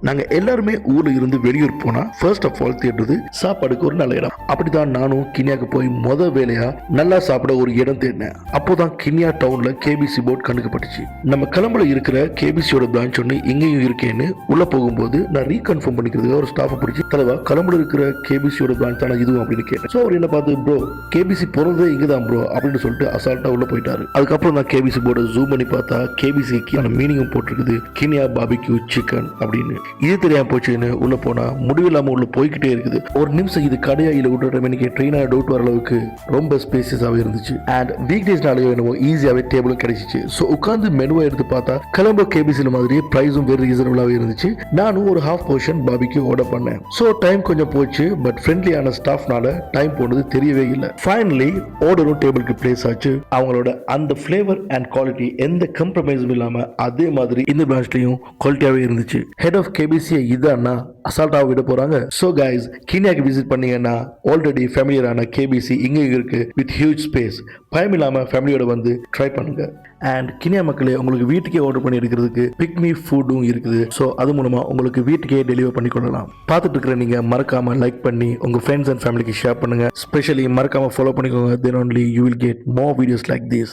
நாங்க எல்லாருமே ஊர்ல இருந்து வெளியூர் போனா ஃபர்ஸ்ட் ஆஃப் ஆல் தேடுறது சாப்பாடுக்கு ஒரு நல்ல இடம். அப்படிதான் நானும் கினியாக்கு போய் வேலையா நல்லா சாப்பிட ஒரு இடம் தேடினேன். அப்போதான் கினியா டவுன்ல கேபிசி போர்ட் கண்டுக்கப்பட்டுச்சு. நம்ம கிளம்புல இருக்கிற கேபிசியோட பிரான்ச் ஒன்று இங்கேயும் இருக்கேன்னு உள்ள போகும்போது நான் ரீகன்ஃபார்ம் பண்ணிக்கிறதுக்கு ஒரு ஸ்டாஃப் பிடிச்சி தலைவா கிளம்புல இருக்கிற கேபிசியோட பிரான்ச் தானே இதுவும் அப்படின்னு கேட்டேன். ஸோ அவர் என்ன பார்த்து ப்ரோ கேபிசி பிறந்ததே இங்கதான் ப்ரோ அப்படின்னு சொல்லிட்டு அசால்ட்டா உள்ள போயிட்டாரு. அதுக்கப்புறம் நான் கேபிசி போர்டை ஜூம் பண்ணி பார்த்தா கேபிசிக்கு மீனிங்கும் போட்டிருக்குது கினியா பாபிக்யூ சிக்கன் அப்படின்னு. இது தெரியாம போச்சுன்னு உள்ள போனா முடிவில்லாம உள்ள போய்கிட்டே இருக்குது. ஒரு நிமிஷம் இது கடையா இல்ல விட்டுற எனக்கு ட்ரெயினா டவுட் வர அளவுக்கு ரொம்ப ஸ்பேசியஸாவே இருந்துச்சு. அண்ட் வீக் டேஸ்னாலேயோ என்னவோ ஈஸியாவே டேபிளும் கிடைச்சிச்சு. ஸோ உட்காந்து மெனுவை எடுத்து பார்த்தா கிளம்போ கேபிசில மாதிரி பிரைஸும் வெரி ரீசனபிளாவே இருந்துச்சு. நானும் ஒரு ஹாஃப் போர்ஷன் பாபிக்கு ஆர்டர் பண்ணேன். ஸோ டைம் கொஞ்சம் போச்சு, பட் ஃப்ரெண்ட்லியான ஸ்டாஃப்னால டைம் போனது தெரியவே இல்லை. ஃபைனலி ஆர்டரும் டேபிளுக்கு பிளேஸ் ஆச்சு. அவங்களோட அந்த ஃபிளேவர் அண்ட் குவாலிட்டி எந்த கம்ப்ரமைஸும் இல்லாம அதே மாதிரி இந்த பிரான்ச்லயும் குவாலிட்டியாவே இருந்துச்சு. ஹெட் ஆஃப் கேபிசியை இதான்னா அசால்ட்டாக விட போறாங்க. ஸோ கைஸ் கினியாக்கு விசிட் பண்ணீங்கன்னா ஆல்ரெடி ஃபேமிலியரான கேபிசி இங்கே இருக்கு வித் ஹியூஜ் ஸ்பேஸ். பயம் இல்லாம ஃபேமிலியோட வந்து ட்ரை பண்ணுங்க. அண்ட் கினியா மக்களே உங்களுக்கு வீட்டுக்கே ஆர்டர் பண்ணி எடுக்கிறதுக்கு பிக்மி ஃபுட்டும் இருக்குது. ஸோ அது மூலமா உங்களுக்கு வீட்டுக்கே டெலிவர் பண்ணி கொள்ளலாம். பார்த்துட்டு இருக்கிற நீங்க மறக்காம லைக் பண்ணி உங்க ஃப்ரெண்ட்ஸ் அண்ட் ஃபேமிலிக்கு ஷேர் பண்ணுங்க. ஸ்பெஷலி மறக்காம ஃபாலோ பண்ணிக்கோங்க. தென் only you will get more videos like this.